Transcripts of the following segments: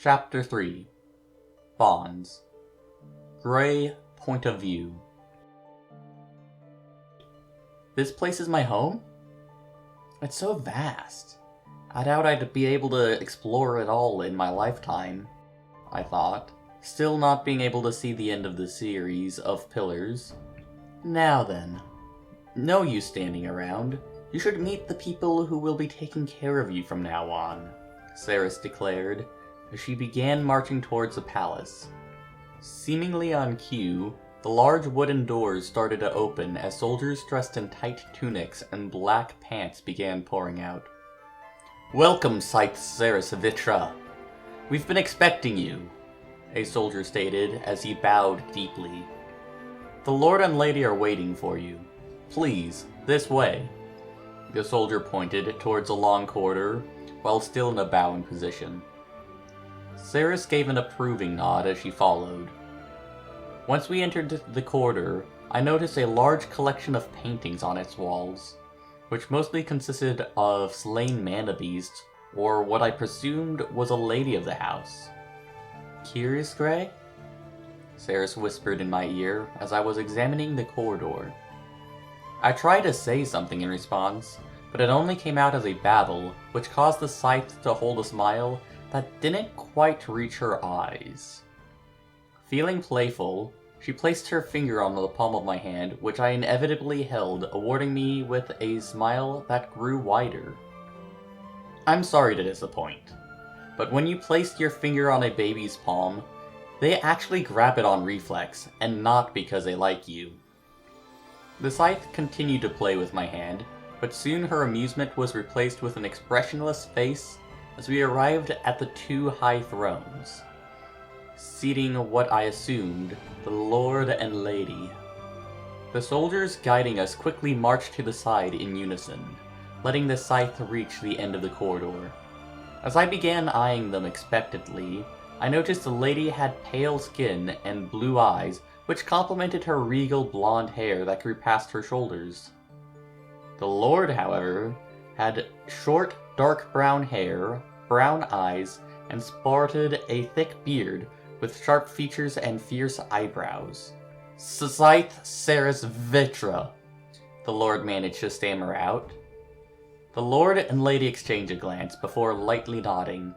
Chapter 3 Bonds Gray Point of View. This place is my home? It's so vast. I doubt I'd be able to explore it all in my lifetime, I thought, still not being able to see the end of the series of pillars. Now then, no use standing around. You should meet the people who will be taking care of you from now on, Ceres declared, as she began marching towards the palace. Seemingly on cue, the large wooden doors started to open as soldiers dressed in tight tunics and black pants began pouring out. "Welcome, Scythe Ceres Vitra. We've been expecting you," a soldier stated as he bowed deeply. "The Lord and Lady are waiting for you. Please, this way." The soldier pointed towards a long corridor, while still in a bowing position. Ceres gave an approving nod as she followed. Once we entered the corridor, I noticed a large collection of paintings on its walls, which mostly consisted of slain mana-beasts, or what I presumed was a lady of the house. "Curious, Gray?" Ceres whispered in my ear as I was examining the corridor. I tried to say something in response, but it only came out as a babble, which caused the scythe to hold a smile that didn't quite reach her eyes. Feeling playful, she placed her finger on the palm of my hand, which I inevitably held, awarding me with a smile that grew wider. "I'm sorry to disappoint, but when you place your finger on a baby's palm, they actually grab it on reflex, and not because they like you." The scythe continued to play with my hand, but soon her amusement was replaced with an expressionless face as we arrived at the two high thrones, seating what I assumed the Lord and Lady. The soldiers guiding us quickly marched to the side in unison, letting the scythe reach the end of the corridor. As I began eyeing them expectantly, I noticed the lady had pale skin and blue eyes, which complemented her regal blonde hair that grew past her shoulders. The Lord, however, had short, dark brown hair, brown eyes, and sported a thick beard with sharp features and fierce eyebrows. "Scythe Ceres Vitra," the Lord managed to stammer out. The Lord and Lady exchanged a glance before lightly nodding.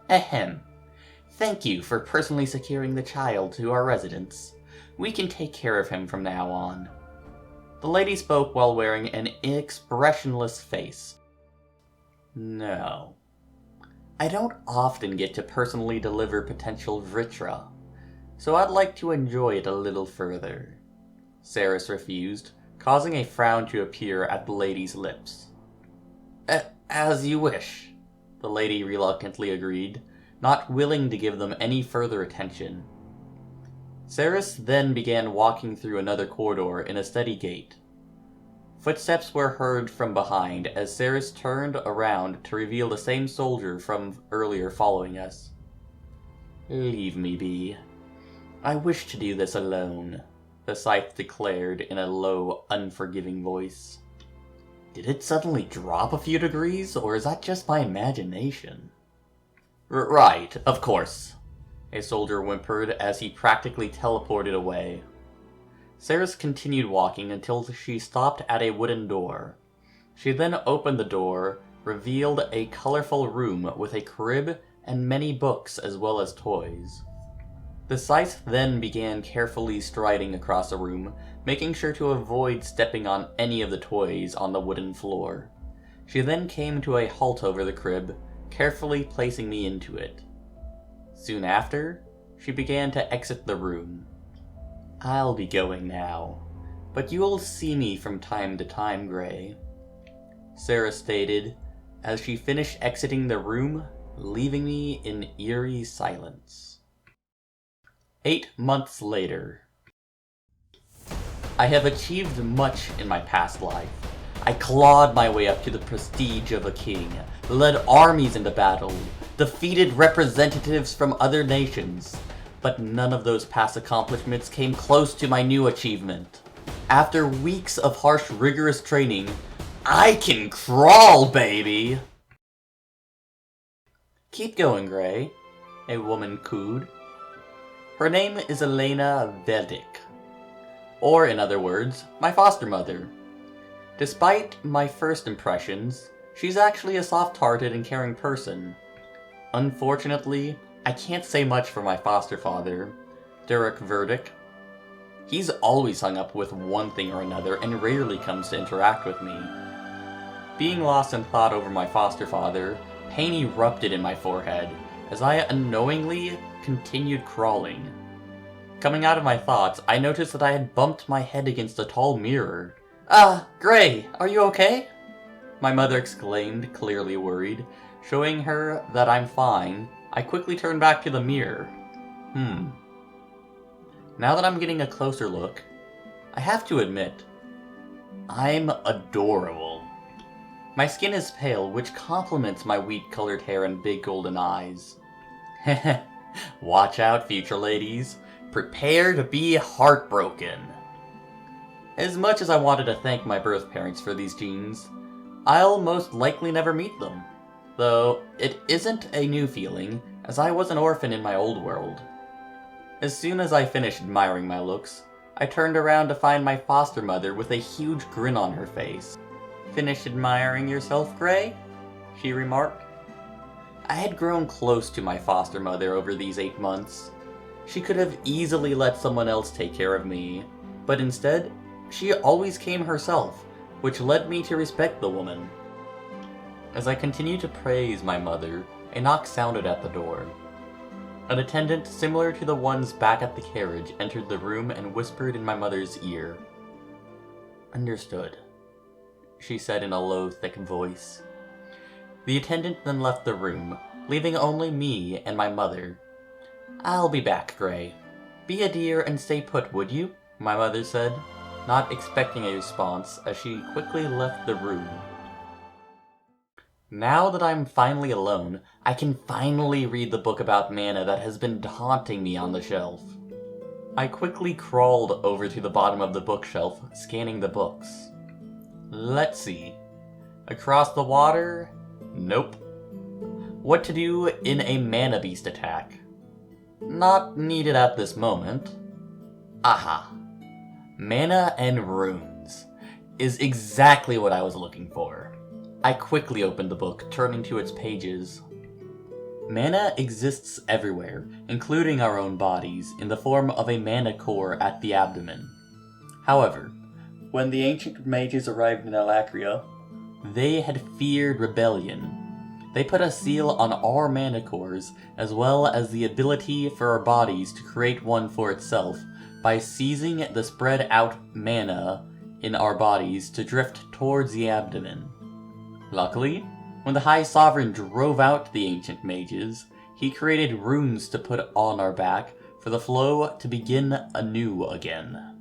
"Ahem. Thank you for personally securing the child to our residence. We can take care of him from now on." The lady spoke while wearing an expressionless face. "No. I don't often get to personally deliver potential Vritra, so I'd like to enjoy it a little further," Ceres refused, causing a frown to appear at the lady's lips. As you wish," the lady reluctantly agreed, not willing to give them any further attention. Ceres then began walking through another corridor in a steady gait. Footsteps were heard from behind as Ceres turned around to reveal the same soldier from earlier following us. "Leave me be. I wish to do this alone," the scythe declared in a low, unforgiving voice. Did it suddenly drop a few degrees, or is that just my imagination? Right, of course," a soldier whimpered as he practically teleported away. Ceres continued walking until she stopped at a wooden door. She then opened the door, revealed a colorful room with a crib and many books as well as toys. The scythe then began carefully striding across the room, making sure to avoid stepping on any of the toys on the wooden floor. She then came to a halt over the crib, carefully placing me into it. Soon after, she began to exit the room. "I'll be going now, but you'll see me from time to time, Gray," Ceres stated as she finished exiting the room, leaving me in eerie silence. 8 months later. I have achieved much in my past life. I clawed my way up to the prestige of a king, led armies into battle, defeated representatives from other nations, but none of those past accomplishments came close to my new achievement. After weeks of harsh, rigorous training, I can crawl, baby! Keep going, Gray. a woman cooed. Her name is Elena Veldik, or in other words, my foster mother. Despite my first impressions, she's actually a soft-hearted and caring person. Unfortunately, I can't say much for my foster father, Derek Verdick. He's always hung up with one thing or another and rarely comes to interact with me. Being lost in thought over my foster father, pain erupted in my forehead as I unknowingly continued crawling. Coming out of my thoughts, I noticed that I had bumped my head against a tall mirror. "Ah, Gray, are you okay?" My mother exclaimed, clearly worried. Showing her that I'm fine, I quickly turned back to the mirror. Now that I'm getting a closer look, I have to admit, I'm adorable. My skin is pale, which complements my wheat-colored hair and big golden eyes. Watch out, future ladies. Prepare to be heartbroken. As much as I wanted to thank my birth parents for these genes, I'll most likely never meet them. Though, it isn't a new feeling, as I was an orphan in my old world. As soon as I finished admiring my looks, I turned around to find my foster mother with a huge grin on her face. "Finished admiring yourself, Gray?" she remarked. I had grown close to my foster mother over these 8 months. She could have easily let someone else take care of me, but instead, she always came herself, which led me to respect the woman. As I continued to praise my mother, a knock sounded at the door. An attendant similar to the ones back at the carriage entered the room and whispered in my mother's ear. "Understood," she said in a low, thick voice. The attendant then left the room, leaving only me and my mother. "I'll be back, Gray. Be a dear and stay put, would you?" my mother said, not expecting a response as she quickly left the room. Now that I'm finally alone, I can finally read the book about mana that has been haunting me on the shelf. I quickly crawled over to the bottom of the bookshelf, scanning the books. Let's see. Across the water? Nope. What to do in a mana beast attack? Not needed at this moment. Aha. Mana and runes is exactly what I was looking for. I quickly opened the book, turning to its pages. Mana exists everywhere, including our own bodies, in the form of a mana core at the abdomen. However, when the ancient mages arrived in Alacrya, they had feared rebellion. They put a seal on our mana cores, as well as the ability for our bodies to create one for itself, by seizing the spread out mana in our bodies to drift towards the abdomen. Luckily, when the High Sovereign drove out the ancient mages, he created runes to put on our back for the flow to begin anew again.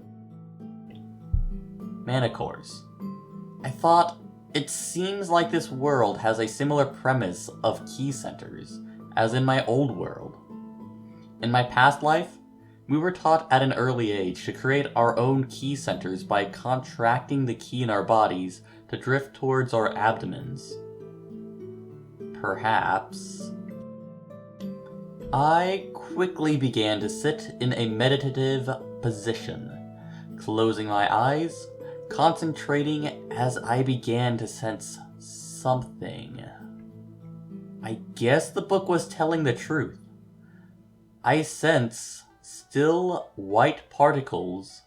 Mana cores. I thought, it seems like this world has a similar premise of key centers, as in my old world. In my past life, we were taught at an early age to create our own key centers by contracting the ki in our bodies to drift towards our abdomens. Perhaps. I quickly began to sit in a meditative position, closing my eyes, concentrating as I began to sense something. I guess the book was telling the truth. I sense still white particles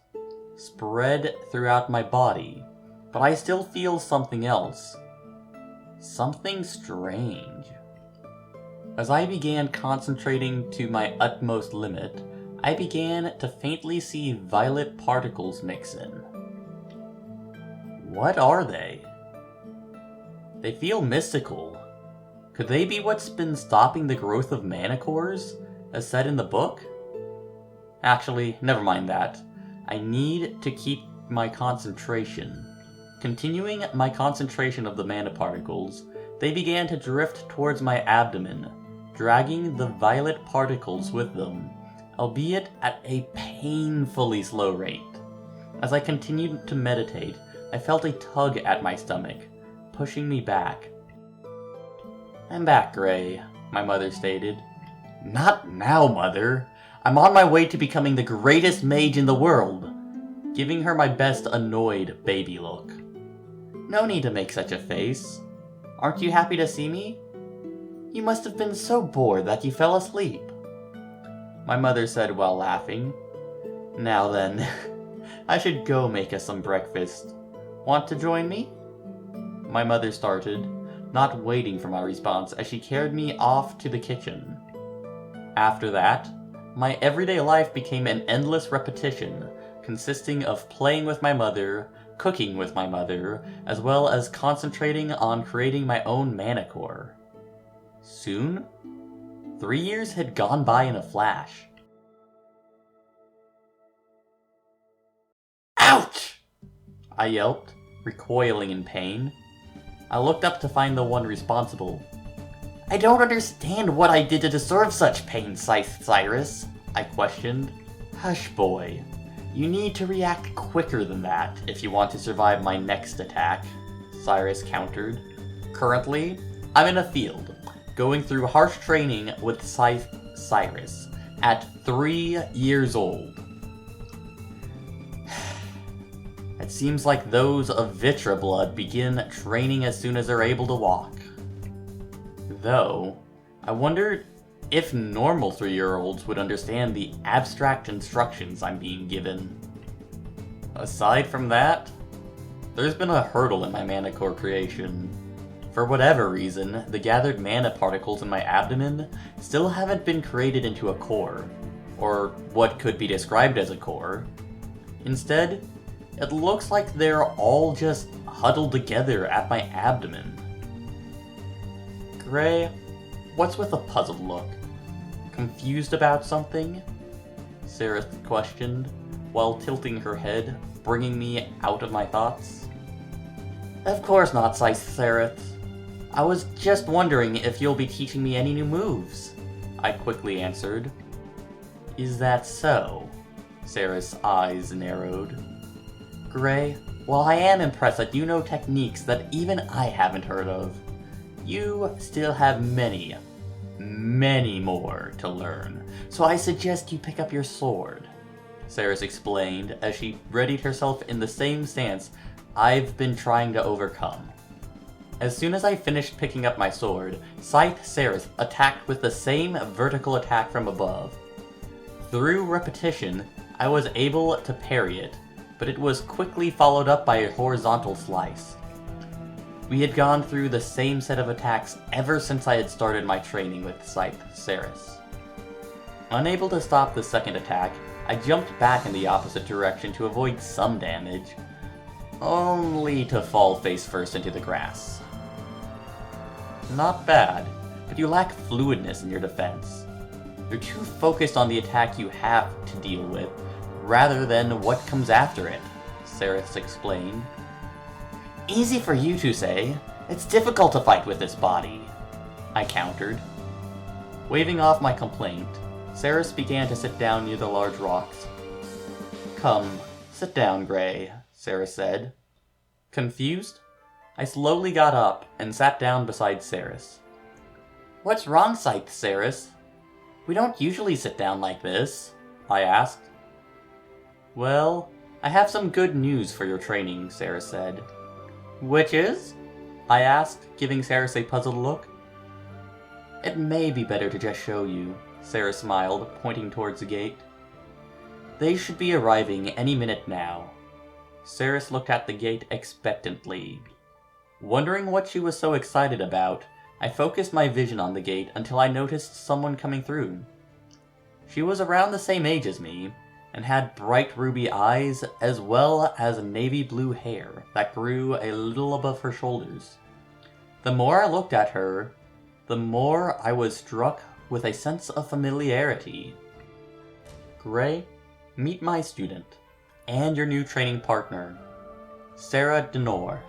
spread throughout my body, but I still feel something else. Something strange. As I began concentrating to my utmost limit, I began to faintly see violet particles mix in. What are they? They feel mystical. Could they be what's been stopping the growth of mana cores, as said in the book? Actually, never mind that. I need to keep my concentration. Continuing my concentration of the mana particles, they began to drift towards my abdomen, dragging the violet particles with them, albeit at a painfully slow rate. As I continued to meditate, I felt a tug at my stomach, pushing me back. "I'm back, Gray," my mother stated. Not now, Mother. I'm on my way to becoming the greatest mage in the world. Giving her my best annoyed baby look. No need to make such a face. Aren't you happy to see me? You must have been so bored that you fell asleep. My mother said while laughing. Now then, I should go make us some breakfast. Want to join me? My mother started, not waiting for my response as she carried me off to the kitchen. After that, my everyday life became an endless repetition, consisting of playing with my mother, cooking with my mother, as well as concentrating on creating my own manicore. Soon, 3 years had gone by in a flash. Ouch! I yelped, recoiling in pain. I looked up to find the one responsible. I don't understand what I did to deserve such pain, Cyrus, I questioned. Hush, boy. You need to react quicker than that if you want to survive my next attack, Cyrus countered. Currently, I'm in a field, going through harsh training with Cyrus, at 3 years old. It seems like those of Vitra blood begin training as soon as they're able to walk. Though, I wonder if normal 3-year-olds would understand the abstract instructions I'm being given. Aside from that, there's been a hurdle in my manicore creation. For whatever reason, the gathered mana particles in my abdomen still haven't been created into a core, or what could be described as a core. Instead, it looks like they're all just huddled together at my abdomen. Gray, what's with a puzzled look? Confused about something? Sereth questioned, while tilting her head, bringing me out of my thoughts. Of course not, Sereth. I was just wondering if you'll be teaching me any new moves, I quickly answered. Is that so? Sereth's eyes narrowed. Gray, while I am impressed that you know techniques that even I haven't heard of, you still have many more to learn, so I suggest you pick up your sword, Sereth explained as she readied herself in the same stance I've been trying to overcome. As soon as I finished picking up my sword, Scythe Sereth attacked with the same vertical attack from above. Through repetition, I was able to parry it, but it was quickly followed up by a horizontal slice. We had gone through the same set of attacks ever since I had started my training with Scythe Sereth. Unable to stop the second attack, I jumped back in the opposite direction to avoid some damage, only to fall face first into the grass. Not bad, but you lack fluidness in your defense. You're too focused on the attack you have to deal with, rather than what comes after it, Sereth explained. Easy for you to say. It's difficult to fight with this body, I countered. Waving off my complaint, Sereth began to sit down near the large rocks. Come, sit down, Gray, Sereth said. Confused, I slowly got up and sat down beside Sereth. What's wrong, Scythe Sereth? We don't usually sit down like this, I asked. Well, I have some good news for your training, Sereth said. Which is? I asked, giving Sereth a puzzled look. It may be better to just show you, Sereth smiled, pointing towards the gate. They should be arriving any minute now. Sereth looked at the gate expectantly. Wondering what she was so excited about, I focused my vision on the gate until I noticed someone coming through. She was around the same age as me, and had bright ruby eyes as well as navy blue hair that grew a little above her shoulders. The more I looked at her, the more I was struck with a sense of familiarity. Gray, meet my student, and your new training partner, Sarah Denor.